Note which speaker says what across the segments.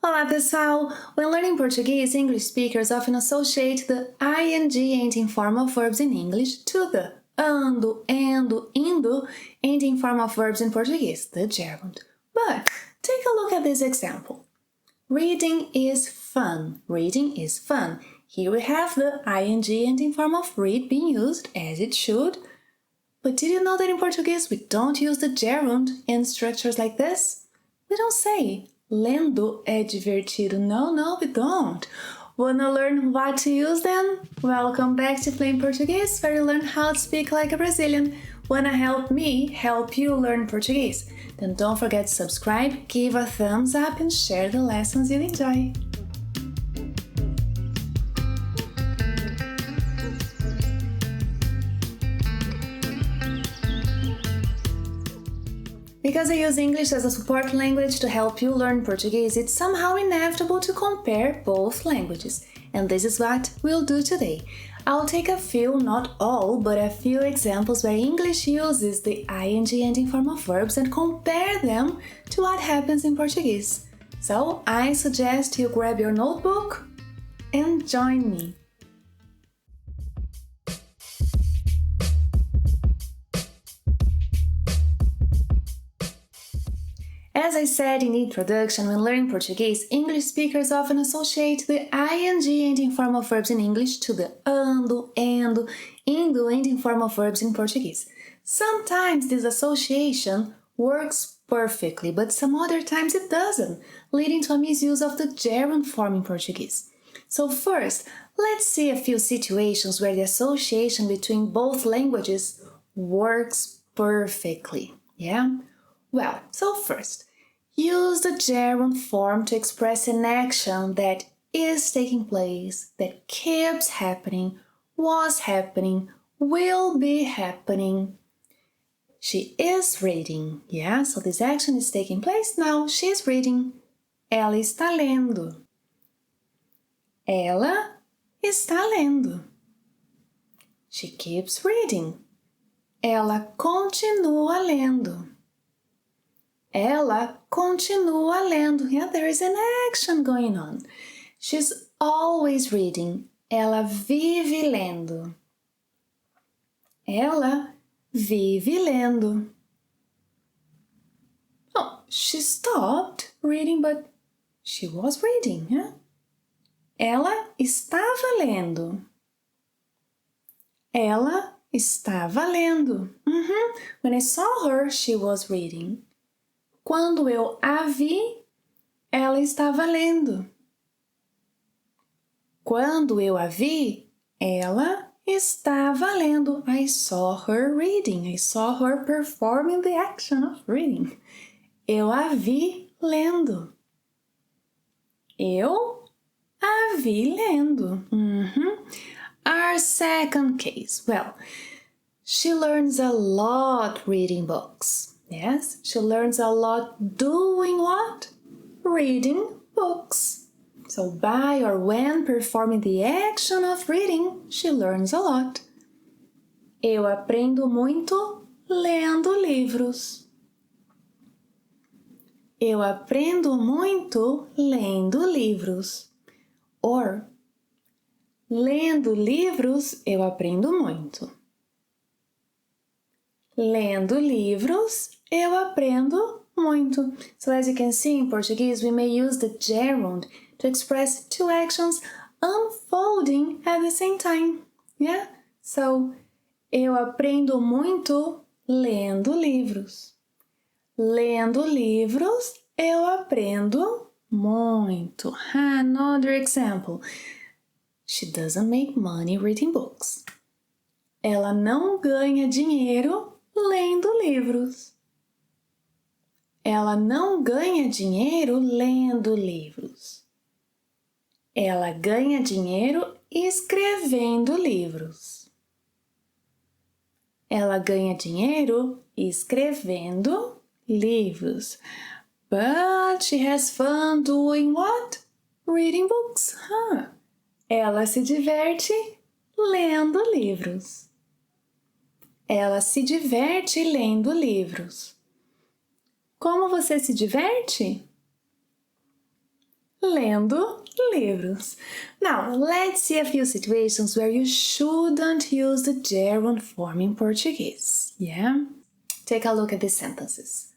Speaker 1: Olá, pessoal! When learning Portuguese, English speakers often associate the ing and informal verbs in English to the ando, endo, indo, and informal verbs in Portuguese, the gerund. But take a look at this example. Reading is fun. Reading is fun. Here we have the ing and informal of read being used as it should. But did you know that in Portuguese we don't use the gerund in structures like this? We don't say lendo é divertido. No, we don't. Wanna learn what to use then? Welcome back to Plain Portuguese, where you learn how to speak like a Brazilian. Wanna help me help you learn Portuguese? Then don't forget to subscribe, give a thumbs up, and share the lessons you enjoy. Because I use English as a support language to help you learn Portuguese, it's somehow inevitable to compare both languages. And this is what we'll do today. I'll take a few, not all, but a few examples where English uses the ing and informal verbs and compare them to what happens in Portuguese. So I suggest you grab your notebook and join me. As I said in the introduction, when learning Portuguese, English speakers often associate the ing and informal verbs in English to the ando, endo, indo, and informal verbs in Portuguese. Sometimes this association works perfectly, but some other times it doesn't, leading to a misuse of the gerund form in Portuguese. So first, let's see a few situations where the association between both languages works perfectly. Yeah? Well, so first, use the gerund form to express an action that is taking place, that keeps happening, was happening, will be happening. She is reading, yeah? So this action is taking place now. She's reading. Ela está lendo. Ela está lendo. She keeps reading. Ela continua lendo. Ela continua lendo. Yeah, there is an action going on. She's always reading. Ela vive lendo. Ela vive lendo. Oh, she stopped reading, but she was reading. Yeah? Ela estava lendo. Ela estava lendo. When I saw her, she was reading. Quando eu a vi, ela estava lendo. Quando eu a vi, ela estava lendo. I saw her reading. I saw her performing the action of reading. Eu a vi lendo. Eu a vi lendo. Our second case. Well, she learns a lot reading books. Yes, she learns a lot doing what? Reading books. So by or when performing the action of reading, she learns a lot. Eu aprendo muito lendo livros. Eu aprendo muito lendo livros. Or, lendo livros, eu aprendo muito. Lendo livros, eu aprendo muito. So as you can see in Portuguese, we may use the gerund to express two actions unfolding at the same time. Yeah? So, eu aprendo muito lendo livros. Lendo livros, eu aprendo muito. Another example. She doesn't make money reading books. Ela não ganha dinheiro lendo livros. Ela não ganha dinheiro lendo livros. Ela ganha dinheiro escrevendo livros. Ela ganha dinheiro escrevendo livros. But she has fun doing what? Reading books. Ela se diverte lendo livros. Ela se diverte lendo livros. Como você se diverte? lendo livros. Now, let's see a few situations where you shouldn't use the gerund form in Portuguese. Yeah? Take a look at these sentences.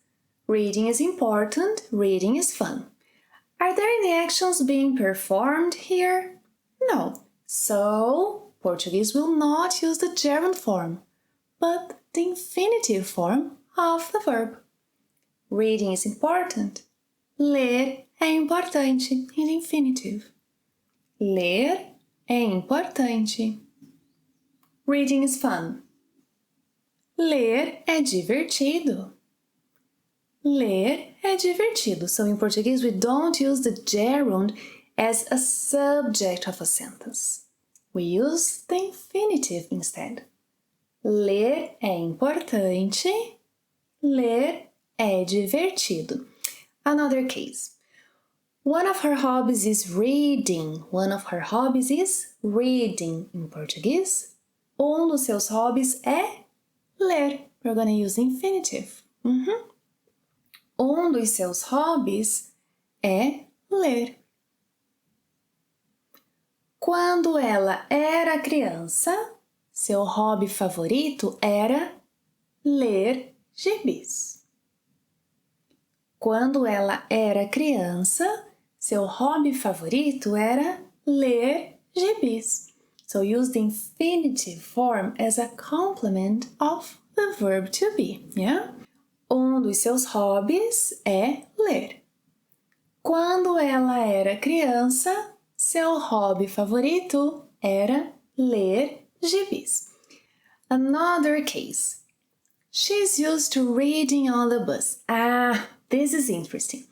Speaker 1: Reading is important, reading is fun. Are there any actions being performed here? No. So, Portuguese will not use the gerund form, but the infinitive form of the verb. Reading is important. Ler é importante in the infinitive. Ler é importante. Reading is fun. Ler é divertido. Ler é divertido. So in Portuguese, we don't use the gerund as a subject of a sentence. We use the infinitive instead. Ler é importante. Ler é divertido. Another case. One of her hobbies is reading. One of her hobbies is reading. Em português, um dos seus hobbies é ler. We're going to use infinitive. Um dos seus hobbies é ler. Quando ela era criança, seu hobby favorito era ler gibis. Quando ela era criança, seu hobby favorito era ler gibis. So use the infinitive form as a complement of the verb to be, yeah? Um dos seus hobbies é ler. Quando ela era criança, seu hobby favorito era ler gibis. Another case. She's used to reading on the bus. This is interesting.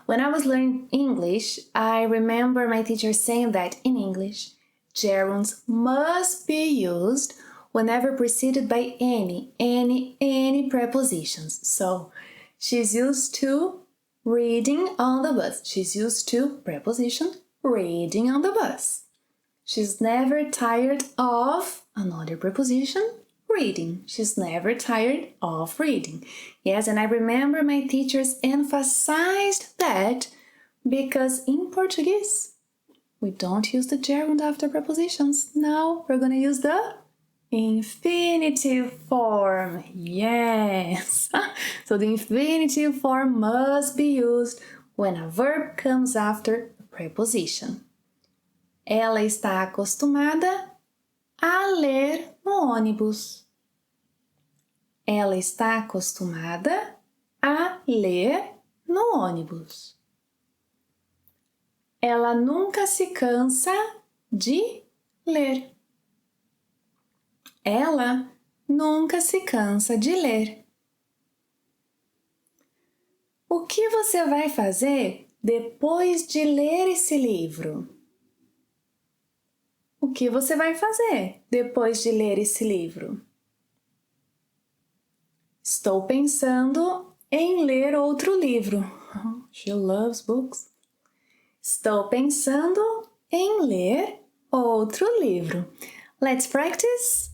Speaker 1: When I was learning English, I remember my teacher saying that in English, gerunds must be used whenever preceded by any prepositions. So, she's used to reading on the bus. She's used to preposition reading on the bus. She's never tired of another preposition reading. She's never tired of reading. Yes, and I remember my teachers emphasized that because in Portuguese, we don't use the gerund after prepositions. Now we're going to use the infinitive form. Yes. So the infinitive form must be used when a verb comes after a preposition. Ela está acostumada a ler no ônibus. Ela está acostumada a ler no ônibus. Ela nunca se cansa de ler. Ela nunca se cansa de ler. O que você vai fazer depois de ler esse livro? O que você vai fazer depois de ler esse livro? Estou pensando em ler outro livro. She loves books. Estou pensando em ler outro livro. Let's practice.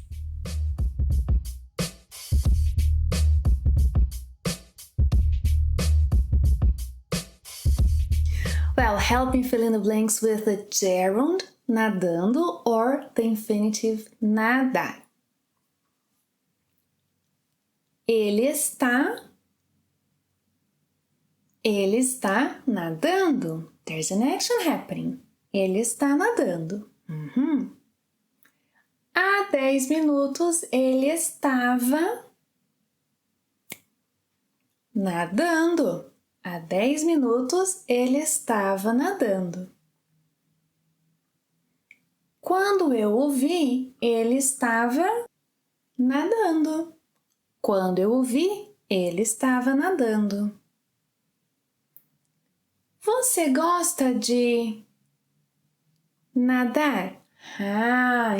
Speaker 1: Well, help me fill in the blanks with the gerund nadando or the infinitive nadar. Ele está nadando. There's an action happening. Ele está nadando. Há 10 minutos ele estava nadando. Há 10 minutos ele estava nadando. Quando eu o vi, ele estava nadando. Quando eu o vi, ele estava nadando. Você gosta de nadar?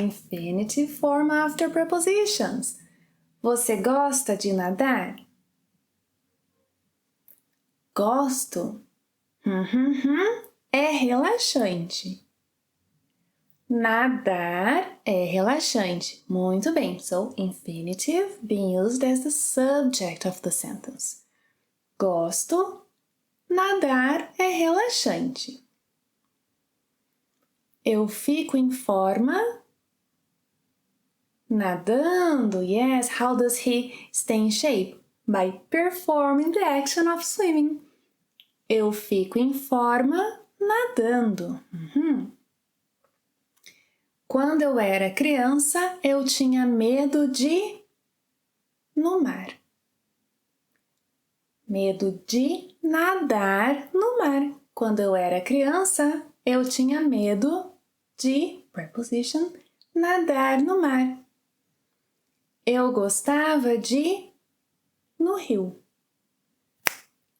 Speaker 1: Infinitive form after prepositions. Você gosta de nadar? Gosto. É relaxante. Nadar é relaxante. Muito bem. So, infinitive being used as the subject of the sentence. Gosto. Nadar é relaxante. Eu fico em forma nadando. Yes, how does he stay in shape? By performing the action of swimming. Eu fico em forma nadando. Quando eu era criança, eu tinha medo de no mar. Medo de nadar no mar. Quando eu era criança, eu tinha medo de, preposition, nadar no mar. Eu gostava de no rio.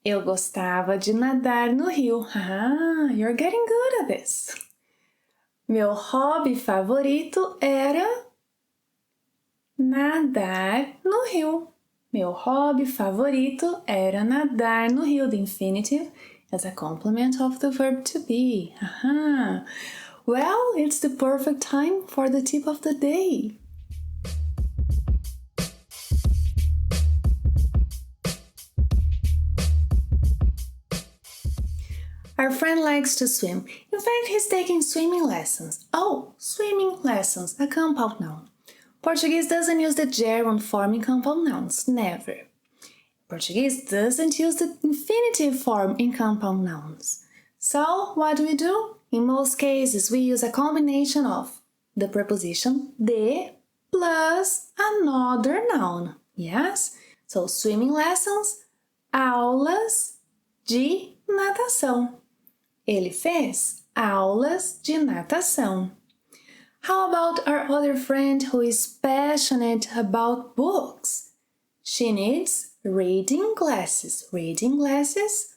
Speaker 1: Eu gostava de nadar no rio. You're getting good at this. Meu hobby favorito era nadar no rio. Meu hobby favorito era nadar no rio. The infinitive as a complement of the verb to be. Well, it's the perfect time for the tip of the day. Our friend likes to swim. In fact, he's taking swimming lessons. Oh, swimming lessons, a compound noun. Portuguese doesn't use the gerund form in compound nouns, never. Portuguese doesn't use the infinitive form in compound nouns. So, what do we do? In most cases, we use a combination of the preposition de plus another noun. Yes? So, swimming lessons, aulas de natação. Ele fez aulas de natação. How about our other friend who is passionate about books? She needs reading glasses. Reading glasses,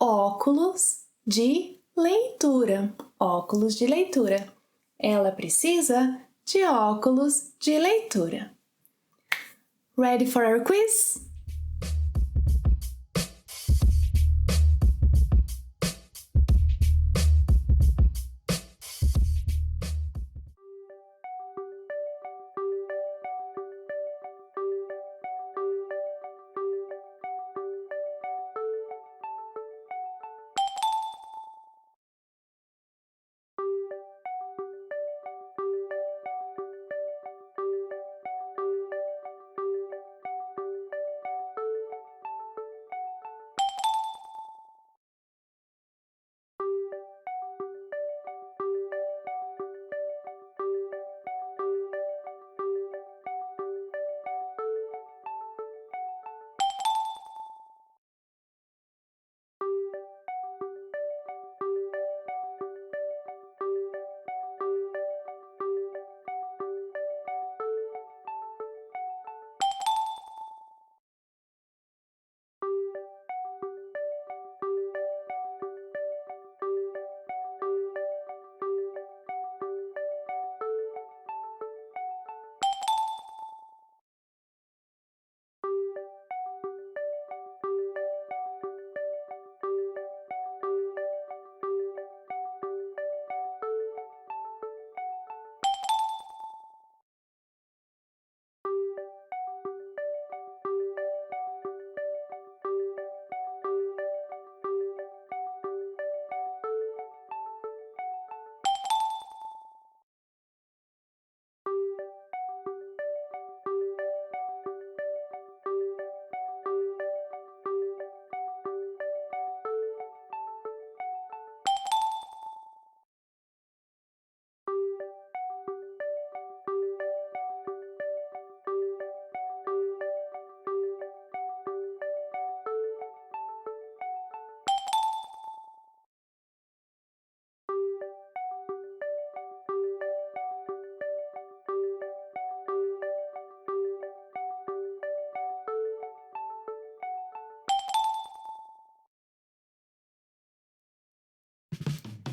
Speaker 1: óculos de leitura. Óculos de leitura. Ela precisa de óculos de leitura. Ready for our quiz?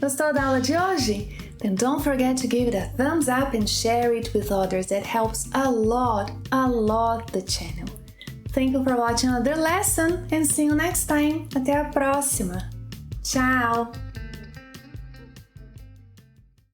Speaker 1: Gostou da aula de hoje? Then don't forget to give it a thumbs up and share it with others. That helps a lot the channel. Thank you for watching another lesson and see you next time. Até a próxima. Tchau!